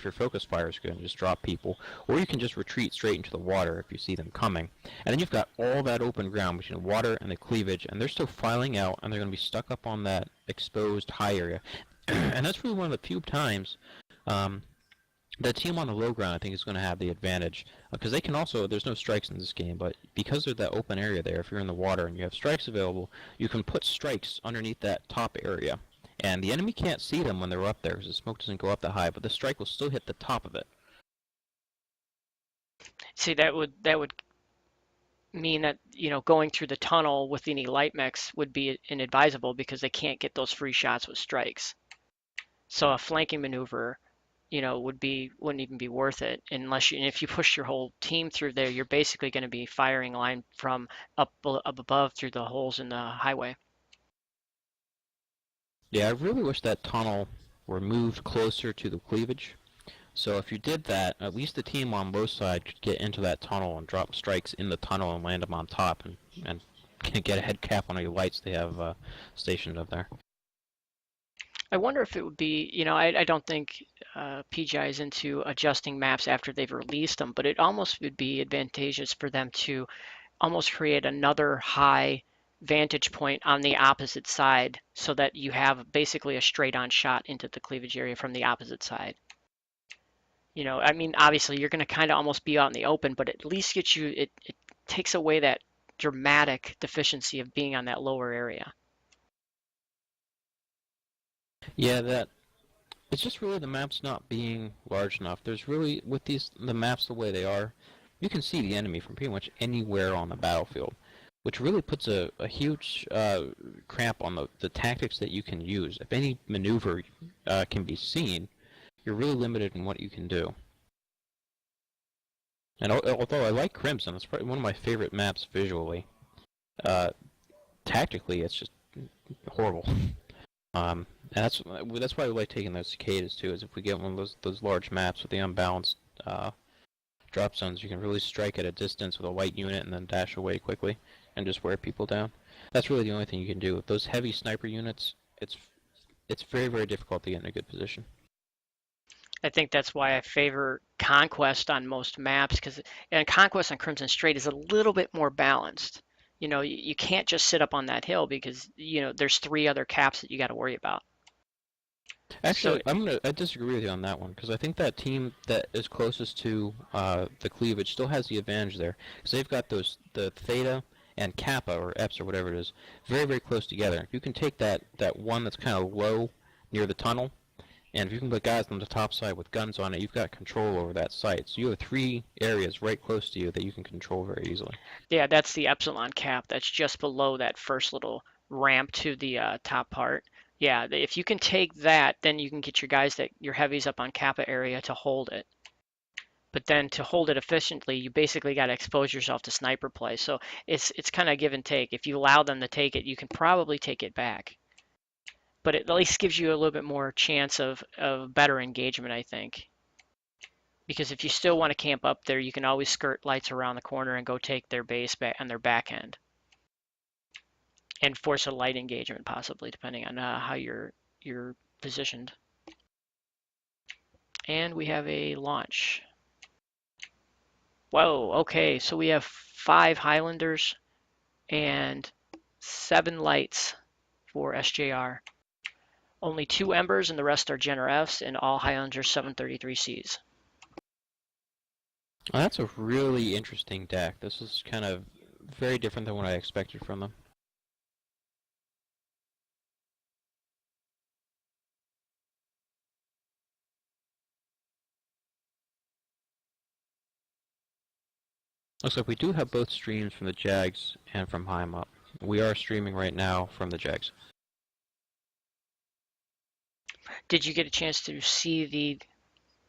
your focus fire is good and just drop people, or you can just retreat straight into the water if you see them coming. And then you've got all that open ground between the water and the cleavage, and they're still filing out, and they're going to be stuck up on that exposed high area. And that's really one of the few times the team on the low ground, I think, is going to have the advantage, because they can also, there's no strikes in this game, but because there's that open area there, if you're in the water and you have strikes available, you can put strikes underneath that top area. And the enemy can't see them when they're up there, because the smoke doesn't go up that high, but the strike will still hit the top of it. See, that would mean that, you know, going through the tunnel with any light mechs would be inadvisable because they can't get those free shots with strikes. So a flanking maneuver, you know, wouldn't even be worth it unless you, and if you push your whole team through there, you're basically going to be firing line from up above through the holes in the highway. Yeah, I really wish that tunnel were moved closer to the cleavage. So if you did that, at least the team on both sides could get into that tunnel and drop strikes in the tunnel and land them on top, and get a head cap on any lights they have stationed up there. I wonder if it would be, you know, I don't think PGI is into adjusting maps after they've released them, but it almost would be advantageous for them to almost create another high vantage point on the opposite side so that you have basically a straight on shot into the cleavage area from the opposite side. You know, I mean, obviously you're going to kind of almost be out in the open, but at least gets you, it takes away that dramatic deficiency of being on that lower area. Yeah, that it's just really the maps not being large enough. There's really, with the maps the way they are, you can see the enemy from pretty much anywhere on the battlefield, which really puts a huge cramp on the tactics that you can use. If any maneuver can be seen, you're really limited in what you can do. And although I like Crimson, it's probably one of my favorite maps visually, tactically it's just horrible. And that's why I like taking those cicadas too. Is if we get one of those large maps with the unbalanced drop zones, you can really strike at a distance with a light unit and then dash away quickly and just wear people down. That's really the only thing you can do. With those heavy sniper units, it's very, very difficult to get in a good position. I think that's why I favor Conquest on most maps, and Conquest on Crimson Strait is a little bit more balanced. You know, you can't just sit up on that hill because, you know, there's 3 other caps that you got to worry about. Actually, I disagree with you on that one, because I think that team that is closest to the cleavage still has the advantage there, because they've got the Theta and Kappa, or Eps, or whatever it is, very, very close together. If you can take that one that's kind of low near the tunnel, and if you can put guys on the top side with guns on it, you've got control over that site. So you have 3 areas right close to you that you can control very easily. Yeah, that's the Epsilon cap. That's just below that first little ramp to the top part. Yeah, if you can take that, then you can get your heavies up on Kappa area to hold it. But then to hold it efficiently, you basically got to expose yourself to sniper play. So it's kind of give and take. If you allow them to take it, you can probably take it back. But it at least gives you a little bit more chance of better engagement, I think. Because if you still want to camp up there, you can always skirt lights around the corner and go take their base back on their back end. And force a light engagement, possibly, depending on how you're positioned. And we have a launch. Whoa, okay, so we have 5 Highlanders and 7 lights for SJR. Only 2 Embers and the rest are Jenner Fs, and all Highlanders 733Cs. Well, that's a really interesting deck. This is kind of very different than what I expected from them. Looks like we do have both streams from the Jags and from Heim up. We are streaming right now from the Jags. Did you get a chance to see the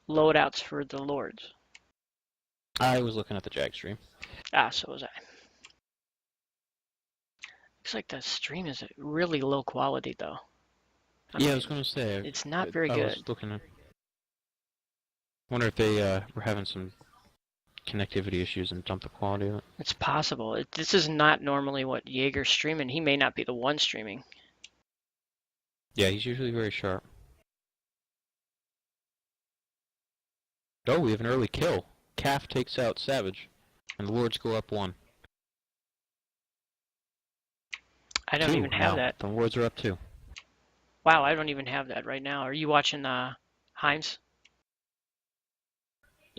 loadouts for the Lords? I was looking at the Jag stream. Ah, so was I. Looks like the stream is really low quality, though. I was going to say. It's not very good. I was looking at. Wonder if they were having some connectivity issues and dumped the quality of it. It's possible. This is not normally what Jaeger's streaming. He may not be the one streaming. Yeah, he's usually very sharp. Oh, we have an early kill. Calf takes out Savage, and the Lords go up 1. I don't 2 even have now. that. The Lords are up 2. Wow, I don't even have that right now. Are you watching Himes?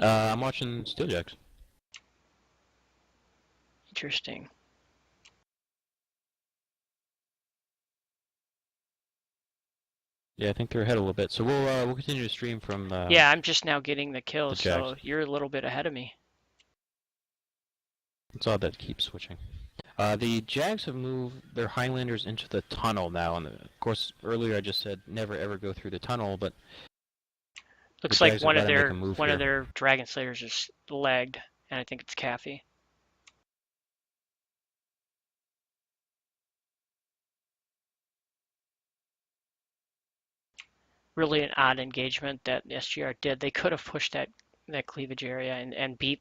I'm watching Steeljacks. Interesting. Yeah, I think they're ahead a little bit. So we'll continue to stream from Yeah, I'm just now getting the kills, Jags. so you're a little bit ahead of me. It's odd that it keeps switching. The Jags have moved their Highlanders into the tunnel now, and of course earlier I just said never ever go through the tunnel, but Looks the like Jags have got to make a move one here. of their Dragon Slayers is legged, and I think it's Caffey. Really an odd engagement that SJR did. They could have pushed that cleavage area and beat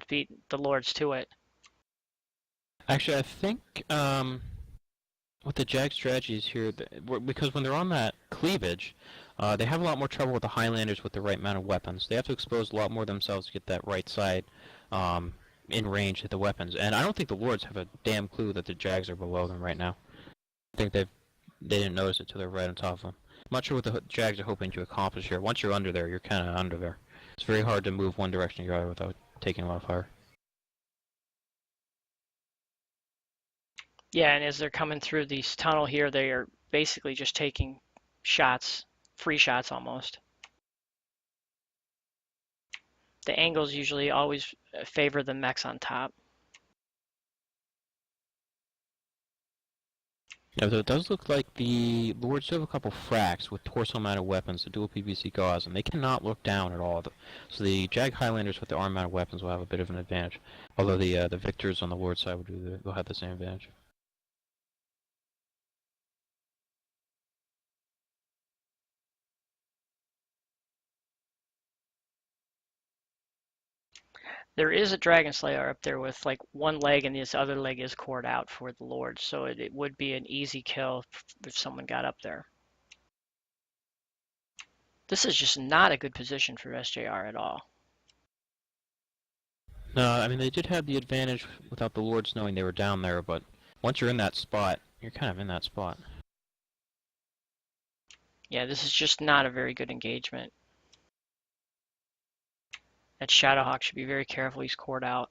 beat the Lords to it. Actually, I think with the Jag strategies here, because when they're on that cleavage, they have a lot more trouble with the Highlanders with the right amount of weapons. They have to expose a lot more themselves to get that right side in range at the weapons. And I don't think the Lords have a damn clue that the Jags are below them right now. I think they didn't notice it till they're right on top of them. I'm not sure what the Jags are hoping to accomplish here. Once you're under there, you're kind of under there. It's very hard to move one direction or the other without taking a lot of fire. Yeah, and as they're coming through this tunnel here, they are basically just taking shots, free shots almost. The angles usually always favor the mechs on top. Yeah, though it does look like the Lords do have a couple fracks with torso mounted weapons, the dual PVC gauze, and they cannot look down at all. So the Jag Highlanders with the arm mounted weapons will have a bit of an advantage. Although the Victors on the Lord side will have the same advantage. There is a Dragon Slayer up there with like one leg, and this other leg is cored out for the Lord, so it would be an easy kill if someone got up there. This is just not a good position for SJR at all. No, I mean they did have the advantage without the Lords knowing they were down there, but once you're in that spot, you're kind of in that spot. Yeah, this is just not a very good engagement. That Shadowhawk should be very careful. He's cored out.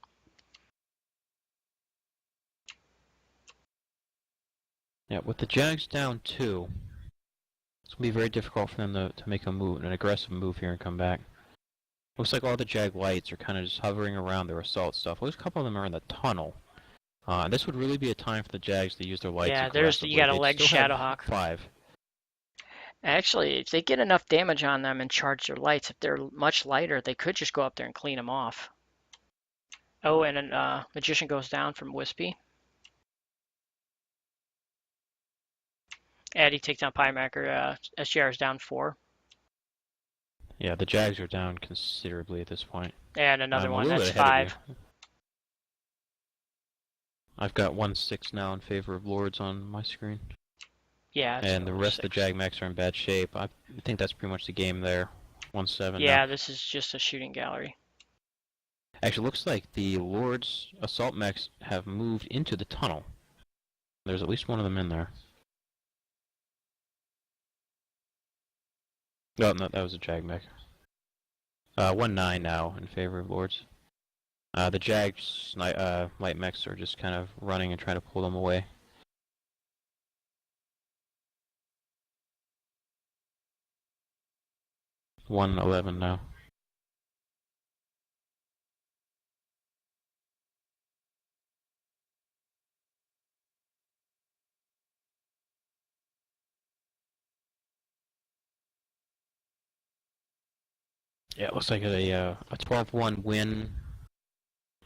Yeah, with the Jags down 2, it's going to be very difficult for them to make a move, an aggressive move here and come back. Looks like all the Jag lights are kind of just hovering around their assault stuff. Looks a couple of them are in the tunnel. This would really be a time for the Jags to use their lights aggressively. You got a leg They'd still have Shadowhawk. 5. Actually, if they get enough damage on them and charge their lights, if they're much lighter, they could just go up there and clean them off. Oh, and a Magician goes down from Wispy. Addy takes down Pymacker. SJR is down 4. Yeah, the Jags are down considerably at this point. And another one, A little that's bit ahead of 5. you. I've got 1-6 now in favor of Lords on my screen. Yeah. And the rest 6. of the Jag mechs are in bad shape. I think that's pretty much the game there. 1-7 Yeah, now. this is just a shooting gallery. Actually, looks like the Lord's assault mechs have moved into the tunnel. There's at least one of them in there. Oh, no, that was a Jag mech. 1-9 now in favor of Lords. The Jags light mechs are just kind of running and trying to pull them away. $1-11 now. Yeah, it looks like a 12-1 win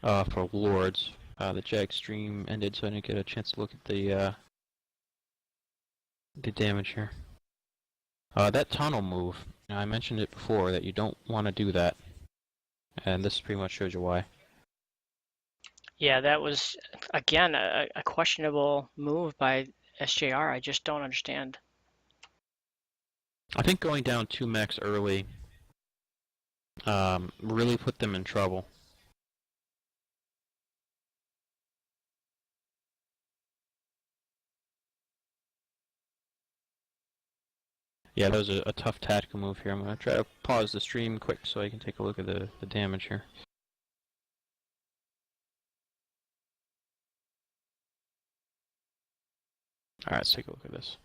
for Lords. The Jag stream ended, so I didn't get a chance to look at the damage here. That tunnel move, I mentioned it before that you don't want to do that, and this pretty much shows you why. Yeah, that was, again, a questionable move by SJR. I just don't understand. I think going down 2 mechs early really put them in trouble. Yeah, that was a tough tactical move here. I'm going to try to pause the stream quick so I can take a look at the damage here. Alright, let's take a look at this.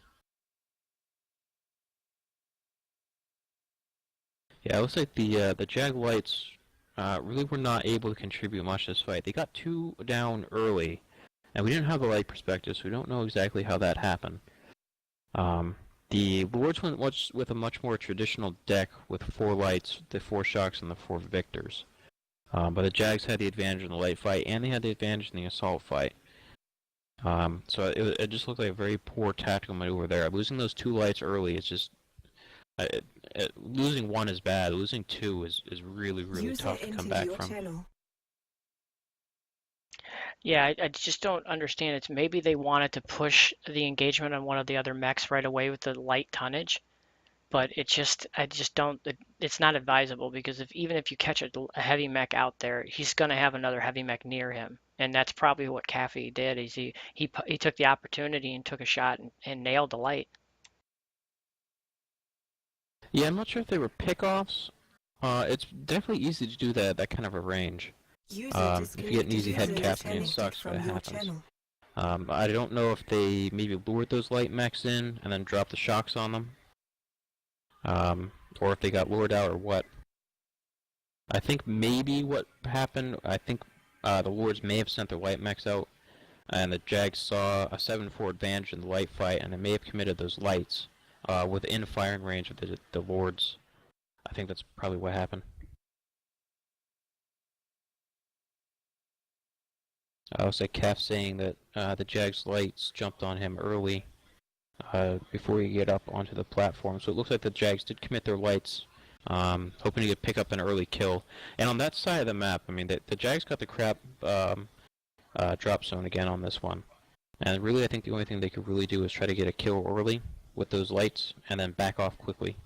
Yeah, it looks like the Jag Lights really were not able to contribute much to this fight. They got 2 down early, and we didn't have the light perspective, so we don't know exactly how that happened. The Lords went with a much more traditional deck with 4 lights, the 4 shocks, and the 4 victors. But the Jags had the advantage in the light fight, and they had the advantage in the assault fight. So it just looked like a very poor tactical maneuver there. Losing those 2 lights early is just... losing 1 is bad. Losing 2 is really, really tough to come back from. Channel. Yeah, I just don't understand. It's maybe they wanted to push the engagement on one of the other mechs right away with the light tonnage, but I just don't. It's not advisable because even if you catch a heavy mech out there, he's going to have another heavy mech near him, and that's probably what Caffey did. Is he took the opportunity and took a shot and nailed the light. Yeah, I'm not sure if they were pickoffs. It's definitely easy to do that kind of a range. If you get an easy head cap, it sucks, but it happens. I don't know if they maybe lured those light mechs in and then dropped the shocks on them. Or if they got lured out or what. I think maybe what happened, I think the Lords may have sent their light mechs out, and the Jags saw a 7-4 advantage in the light fight, and they may have committed those lights within firing range of the Lords. I think that's probably what happened. I was like Calf saying that the Jags lights jumped on him early before he get up onto the platform. So it looks like the Jags did commit their lights, hoping to pick up an early kill. And on that side of the map, I mean, the Jags got the crap drop zone again on this one. And really, I think the only thing they could really do is try to get a kill early with those lights and then back off quickly.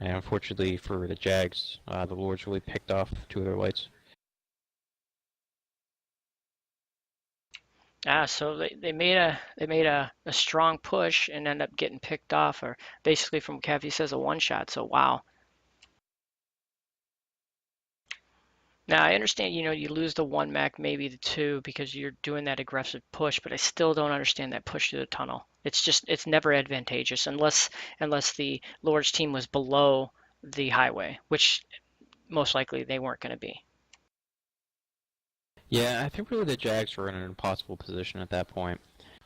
And unfortunately for the Jags, the Lords really picked off 2 of their lights. So they made a strong push and ended up getting picked off, or basically from what Caffey says, a one shot. So wow. Now I understand, you lose the 1 mech, maybe the 2, because you're doing that aggressive push, but I still don't understand that push through the tunnel. It's never advantageous unless the Lord's team was below the highway, which most likely they weren't going to be. Yeah, I think really the Jags were in an impossible position at that point.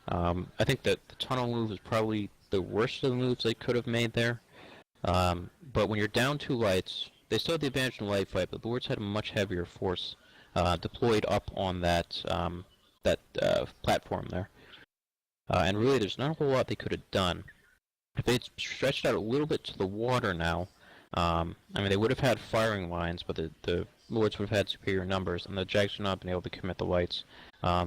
I think that the tunnel move was probably the worst of the moves they could have made there. But when you're down 2 lights, they still had the advantage in the light fight, but the Lords had a much heavier force deployed up on that platform there. And really, there's not a whole lot they could have done. If they'd stretched out a little bit to the water now, I mean, they would have had firing lines, but the Lords would have had superior numbers, and the Jags would not have been able to commit the lights. I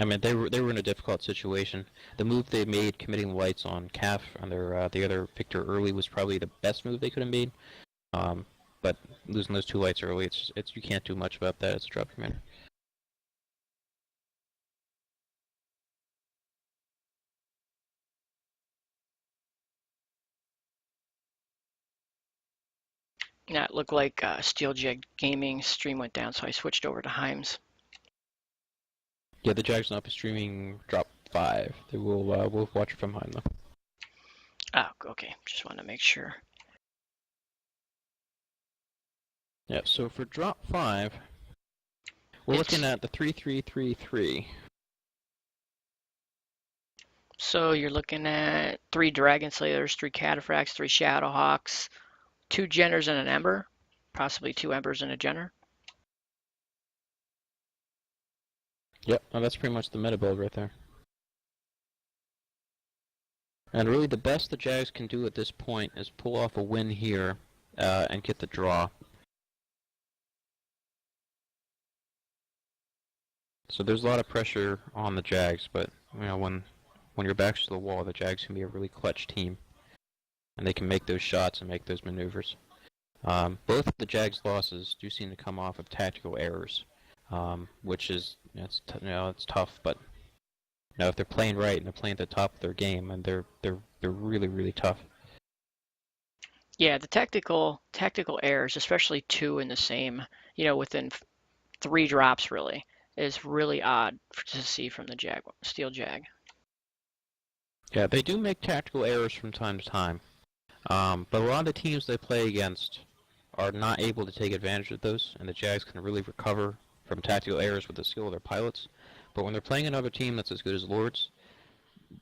mean, they were in a difficult situation. The move they made, committing the lights on Calf on the other victor early, was probably the best move they could have made. But losing those 2 lights early, it's you can't do much about that as a drop commander. Yeah, it looked like Steeljet Gaming stream went down, so I switched over to Himes. Yeah, the Jags will not be streaming drop 5. They will we'll watch it from behind though. Oh, okay. Just want to make sure. Yeah, so for drop 5, we're looking at the 3-3-3-3. So you're looking at 3 Dragon Slayers, 3 Cataphracts, 3 Shadowhawks, 2 Jenners and an Ember, possibly 2 Embers and a Jenner. Yep, well, that's pretty much the meta build right there. And really the best the Jags can do at this point is pull off a win here and get the draw. So there's a lot of pressure on the Jags, but when your back's to the wall, the Jags can be a really clutch team. And they can make those shots and make those maneuvers. Both of the Jags' losses do seem to come off of tactical errors, which is it's tough, but if they're playing right and they're playing at the top of their game, and they're really really tough. Yeah, the tactical errors, especially two in the same, within three drops really, is really odd to see from the Steel Jag. Yeah, they do make tactical errors from time to time, but a lot of the teams they play against are not able to take advantage of those, and the Jags can really recover from tactical errors with the skill of their pilots. But when they're playing another team that's as good as Lords,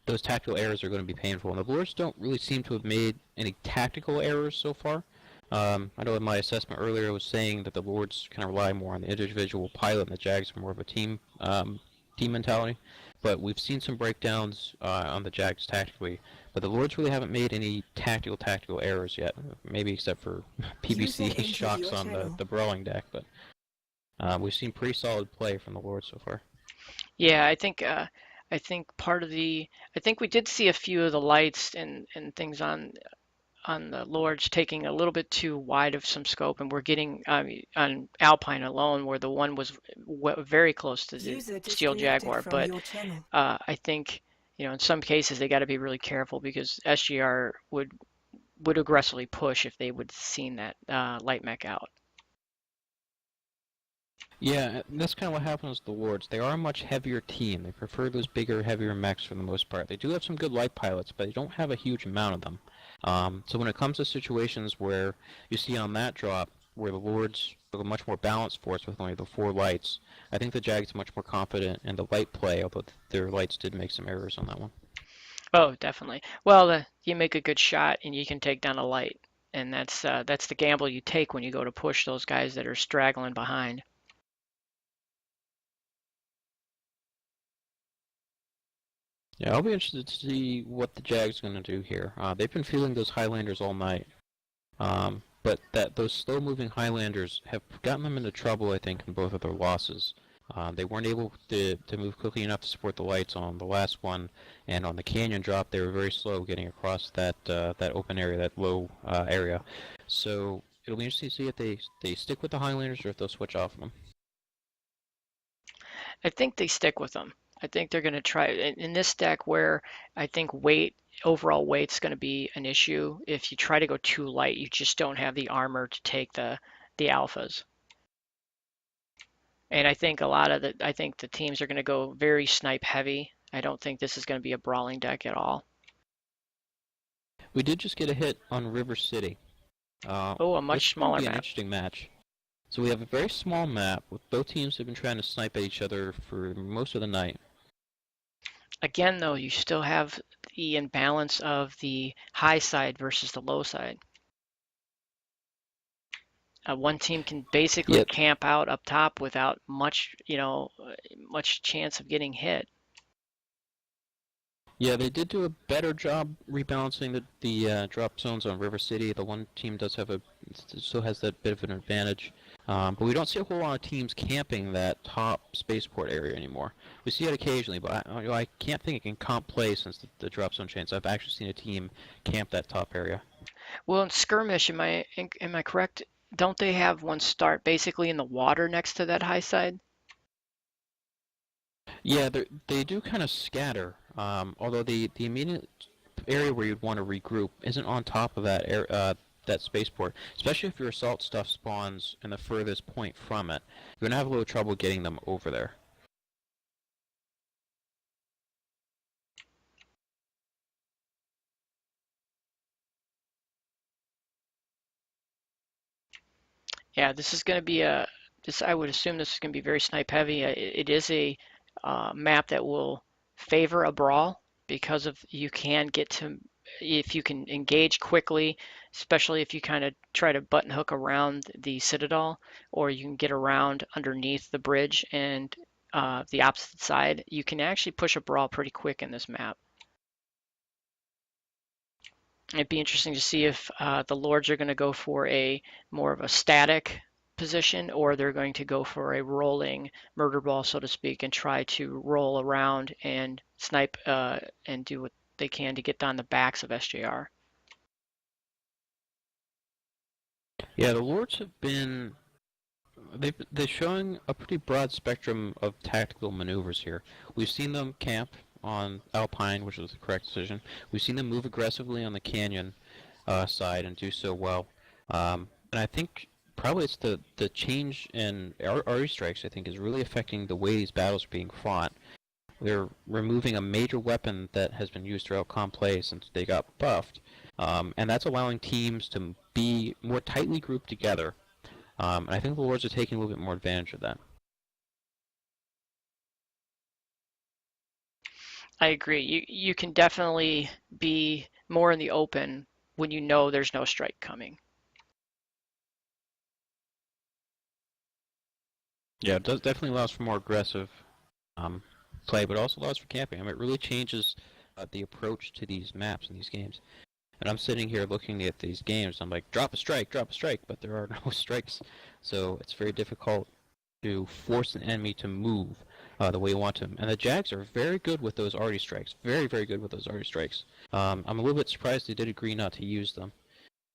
those tactical errors are going to be painful. And the Lords don't really seem to have made any tactical errors so far. I know in my assessment earlier I was saying that the Lords kind of rely more on the individual pilot, and the Jags are more of a team mentality. But we've seen some breakdowns on the Jags tactically. But the Lords really haven't made any tactical errors yet, maybe except for PBC shocks on the brawling deck. But we've seen pretty solid play from the Lords so far. Yeah, I think I think we did see a few of the lights and things on the Lords taking a little bit too wide of some scope, and we're getting on Alpine alone, where the one was very close to the Steel Jaguar. But I think in some cases they got to be really careful because SJR would aggressively push if they would have seen that light mech out. Yeah, that's kind of what happens with the Lords. They are a much heavier team. They prefer those bigger, heavier mechs for the most part. They do have some good light pilots, but they don't have a huge amount of them. So when it comes to situations where you see on that drop, where the Lords are a much more balanced force with only the 4 lights, I think the Jags are much more confident in the light play, although their lights did make some errors on that one. Oh, definitely. Well, you make a good shot and you can take down a light, and that's the gamble you take when you go to push those guys that are straggling behind. Yeah, I'll be interested to see what the Jags are going to do here. They've been feeling those Highlanders all night. But those slow-moving Highlanders have gotten them into trouble, I think, in both of their losses. They weren't able to move quickly enough to support the lights on the last one, and on the canyon drop, they were very slow getting across that open area, that low area. So it'll be interesting to see if they stick with the Highlanders or if they'll switch off them. I think they stick with them. I think they're going to try in this deck where I think overall weight's going to be an issue. If you try to go too light, you just don't have the armor to take the alphas. And I think the teams are going to go very snipe heavy. I don't think this is going to be a brawling deck at all. We did just get a hit on River City. Oh, a much This is going smaller to be an map. interesting match. So we have a very small map, with both teams have been trying to snipe at each other for most of the night. Again, though, you still have the imbalance of the high side versus the low side. One team can basically Yep. camp out up top without much, much chance of getting hit. Yeah, they did do a better job rebalancing the drop zones on River City. The one team still has that bit of an advantage, but we don't see a whole lot of teams camping that top spaceport area anymore. We see it occasionally, but I can't think it can comp play since the drop zone change. I've actually seen a team camp that top area. Well, in skirmish, am I correct? Don't they have one start basically in the water next to that high side? Yeah, they do kind of scatter. Although the immediate area where you'd want to regroup isn't on top of that spaceport, especially if your assault stuff spawns in the furthest point from it. You're gonna have a little trouble getting them over there. Yeah, this is going to be I would assume this is going to be very snipe heavy. It is a map that will favor a brawl because of you can get to if you can engage quickly, especially if you kind of try to button hook around the citadel, or you can get around underneath the bridge and the opposite side. You can actually push a brawl pretty quick in this map. It'd be interesting to see if the Lords are going to go for a more of a static position, or they're going to go for a rolling murder ball, so to speak, and try to roll around and snipe and do what they can to get down the backs of SJR. Yeah, the Lords have been they're showing a pretty broad spectrum of tactical maneuvers here. We've seen them camp on Alpine, which was the correct decision. We've seen them move aggressively on the Canyon side and do so well. And I think probably it's the change in RE strikes. I think is really affecting the way these battles are being fought. They're removing a major weapon that has been used throughout Complay since they got buffed, and that's allowing teams to be more tightly grouped together. And I think the Lords are taking a little bit more advantage of that. I agree. You can definitely be more in the open when you know there's no strike coming. Yeah, it does definitely allows for more aggressive play, but also allows for camping. I mean, it really changes the approach to these maps and these games. And I'm sitting here looking at these games, I'm like, drop a strike, but there are no strikes. So it's very difficult to force an enemy to move the way you want them. And the Jags are very good with those arty strikes. Very, very good with those arty strikes. I'm a little bit surprised they did agree not to use them.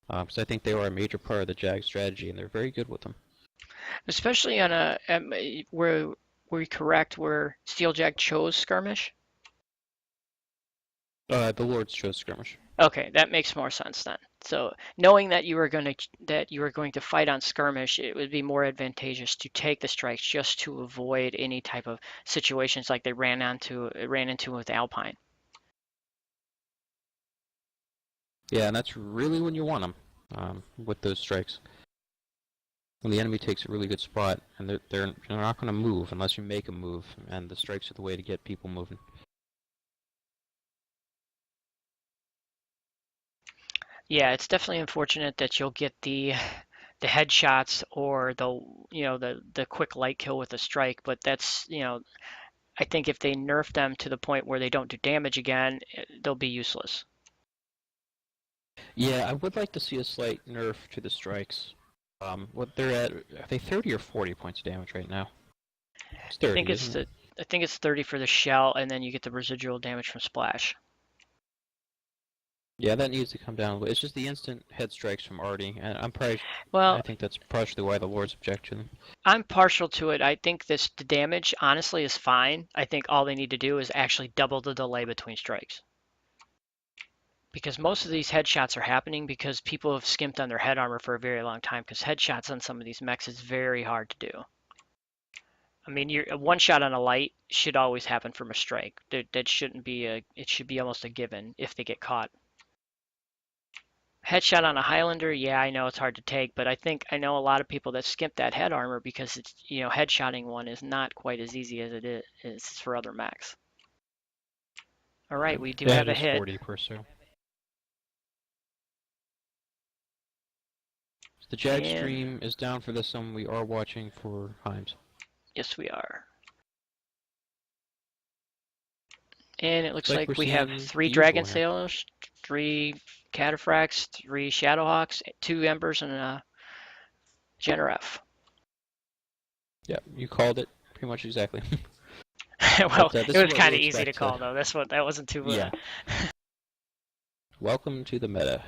Because I think they are a major part of the Jag strategy, and they're very good with them. Especially on a where we correct where Steeljack chose skirmish. The Lords chose skirmish. Okay, that makes more sense then. So knowing that you were going to fight on skirmish, it would be more advantageous to take the strikes just to avoid any type of situations like they ran into with Alpine. Yeah, and that's really when you want them with those strikes. When the enemy takes a really good spot, and they're not going to move unless you make them move, and the strikes are the way to get people moving. Yeah, it's definitely unfortunate that you'll get the headshots or the quick light kill with a strike, but that's I think if they nerf them to the point where they don't do damage again, they'll be useless. Yeah, I would like to see a slight nerf to the strikes. What they're at, are they 30 or 40 points of damage right now? It's 30, I think it's 30 for the shell, and then you get the residual damage from splash. Yeah, that needs to come down. It's just the instant head strikes from Artie, and Well, I think that's partially why the Lords object to them. I'm partial to it. I think the damage honestly is fine. I think all they need to do is actually double the delay between strikes. Because most of these headshots are happening because people have skimped on their head armor for a very long time, because headshots on some of these mechs is very hard to do. I mean, a one shot on a light should always happen from a strike. That shouldn't be it should be almost a given if they get caught. Headshot on a Highlander, yeah, I know it's hard to take, but I know a lot of people that skip that head armor because it's headshotting one is not quite as easy as it is for other mechs. All right, we do have a hit. 40 per so. The Jag stream is down for this one. We are watching for Himes. Yes, we are. And it looks like we have 3 Dragon Sailors, 3 Cataphracts, 3 Shadowhawks, 2 Embers, and a Generef. Yeah, you called it pretty much exactly. Well, but, it was kind of easy to call, though. That wasn't too bad. Yeah. Welcome to the meta.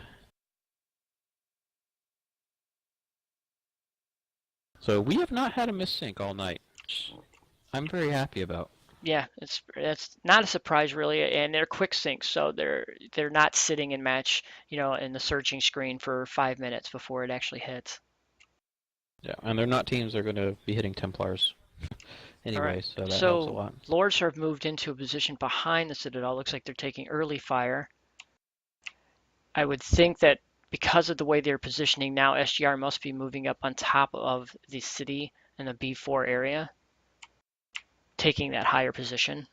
So we have not had a missync all night, which I'm very happy about. Yeah, it's not a surprise really, and they're quick syncs, so they're not sitting in match, in the searching screen for 5 minutes before it actually hits. Yeah, and they're not teams that are going to be hitting Templars anyway, right. So that helps a lot. Lords have moved into a position behind the Citadel. Looks like they're taking early fire. I would think that because of the way they're positioning now, SJR must be moving up on top of the city in the B4 area, taking that higher position.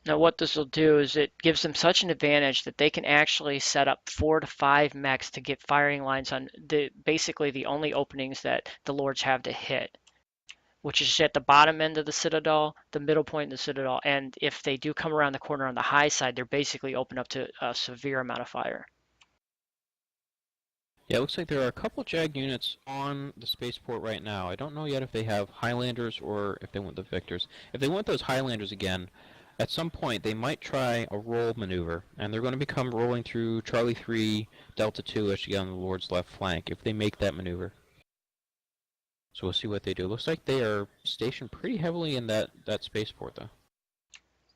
Now what this will do is it gives them such an advantage that they can actually set up 4 to 5 mechs to get firing lines on basically the only openings that the Lords have to hit, which is at the bottom end of the Citadel, the middle point of the Citadel, and if they do come around the corner on the high side, they're basically open up to a severe amount of fire. Yeah, it looks like there are a couple Jag units on the spaceport right now. I don't know yet if they have Highlanders or if they want the Victors. If they want those Highlanders again, at some point they might try a roll maneuver, and they're going to become rolling through Charlie 3, Delta 2 as you get on the Lord's left flank, if they make that maneuver. So we'll see what they do. Looks like they are stationed pretty heavily in that spaceport, though.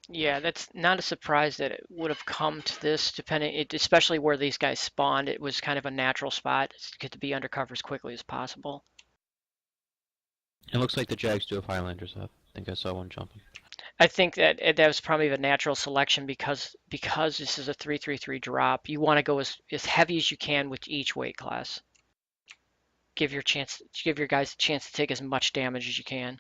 Yeah, that's not a surprise that it would have come to this, especially where these guys spawned. It was kind of a natural spot to be undercover as quickly as possible. It looks like the Jags do have Highlanders up. I think I saw one jumping. I think that was probably the natural selection because this is a 333 drop. You want to go as heavy as you can with each weight class. Give your guys a chance to take as much damage as you can.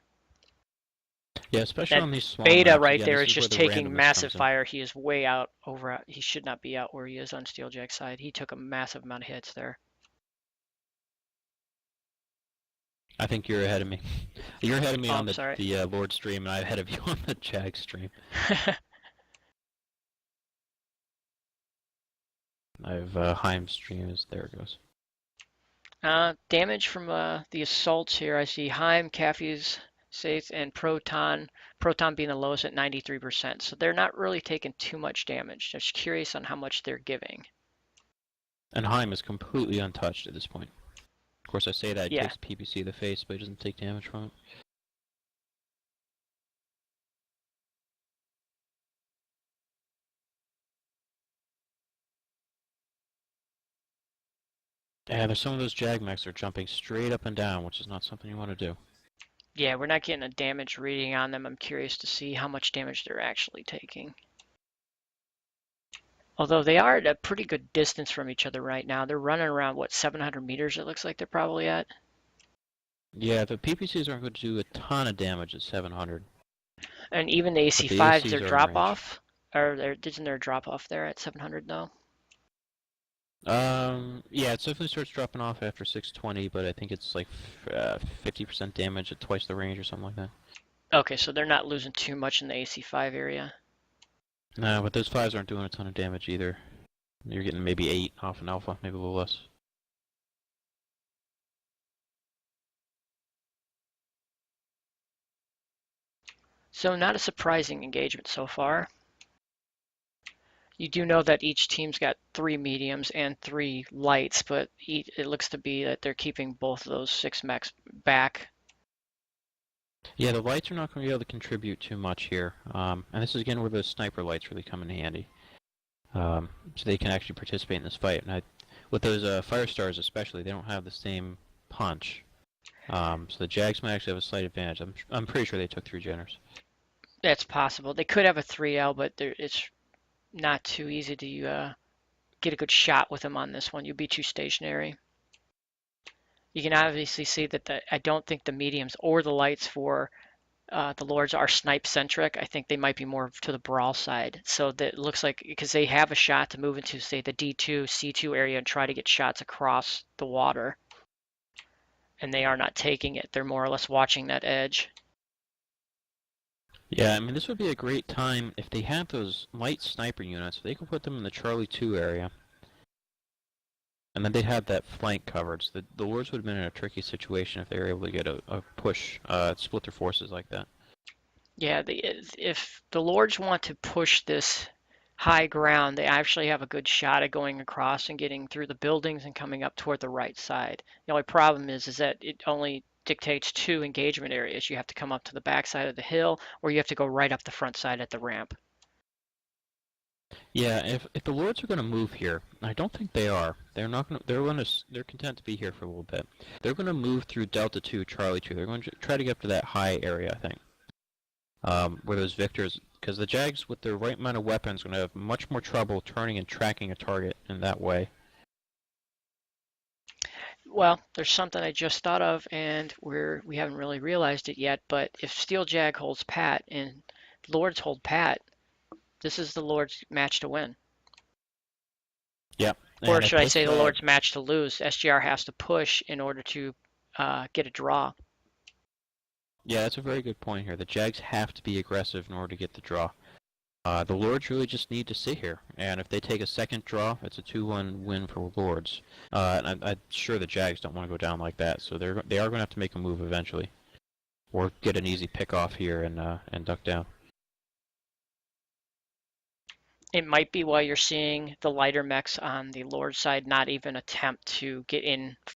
Yeah, especially That on these small Beta maps. right Again, there this is where just the taking randomness massive comes in. fire. He is way out over. He should not be out where he is on Steeljack's side. He took a massive amount of hits there. I think you're ahead of me. You're ahead of me on sorry. the Lord stream, and I'm ahead of you on the Jag stream. I have Heim streams. There it goes. Damage from the assaults here. I see Heim, Caffey's safe, and Proton. Proton being the lowest at 93%. So they're not really taking too much damage. Just curious on how much they're giving. And Heim is completely untouched at this point. Of course, I say that it Yeah. takes PPC to the face, but he doesn't take damage from it. Yeah, there's some of those Jag mechs that are jumping straight up and down, which is not something you want to do. Yeah, we're not getting a damage reading on them. I'm curious to see how much damage they're actually taking. Although they are at a pretty good distance from each other right now. They're running around, what, 700 meters it looks like they're probably at? Yeah, the PPCs aren't going to do a ton of damage at 700. And even the But the AC5s, ACs their are in drop range. off, isn't there a drop off there at 700 though? Yeah, it definitely starts dropping off after 620, but I think it's like 50% damage at twice the range or something like that. Okay, so they're not losing too much in the AC5 area. No, but those 5s aren't doing a ton of damage either. You're getting maybe 8 off an alpha, maybe a little less. So not a surprising engagement so far. You do know that each team's got 3 mediums and 3 lights, but it looks to be that they're keeping both of those 6 mechs back. Yeah, the lights are not going to be able to contribute too much here. And this is again where those sniper lights really come in handy. So they can actually participate in this fight. And with those fire stars especially, they don't have the same punch. So the Jags might actually have a slight advantage. I'm pretty sure they took 3 Jenners. That's possible. They could have a 3L, but it's not too easy to get a good shot with them on this one. You'll be too stationary. You can obviously see that I don't think the mediums or the lights for the Lords are snipe centric. I think they might be more to the brawl side. So that looks like because they have a shot to move into, say, the D2, C2 area and try to get shots across the water. And they are not taking it. They're more or less watching that edge. Yeah, I mean, this would be a great time if they have those light sniper units. They could put them in the Charlie 2 area. And then they'd have that flank covered. So the Lords would have been in a tricky situation if they were able to get a push, split their forces like that. Yeah, if the Lords want to push this high ground, they actually have a good shot at going across and getting through the buildings and coming up toward the right side. The only problem is that it only dictates 2 engagement areas. You have to come up to the back side of the hill, or you have to go right up the front side at the ramp. Yeah, if the Lords are going to move here, I don't think they are. They're not going to. They're content to be here for a little bit. They're going to move through Delta 2, Charlie 2. They're going to try to get up to that high area, I think. Where those victors, because the Jags with their right amount of weapons are going to have much more trouble turning and tracking a target in that way. Well, there's something I just thought of, and we haven't really realized it yet. But if Steel Jag holds pat and Lords hold pat, this is the Lord's match to win. Yeah. Or should I say the Lord's match to lose? SJR has to push in order to get a draw. Yeah, that's a very good point here. The Jags have to be aggressive in order to get the draw. The Lords really just need to sit here, and if they take a second draw, it's a 2-1 win for Lords. And I'm sure the Jags don't want to go down like that, so they are going to have to make a move eventually, or get an easy pick off here and duck down. It might be why you're seeing the lighter mechs on the Lord side not even attempt to get in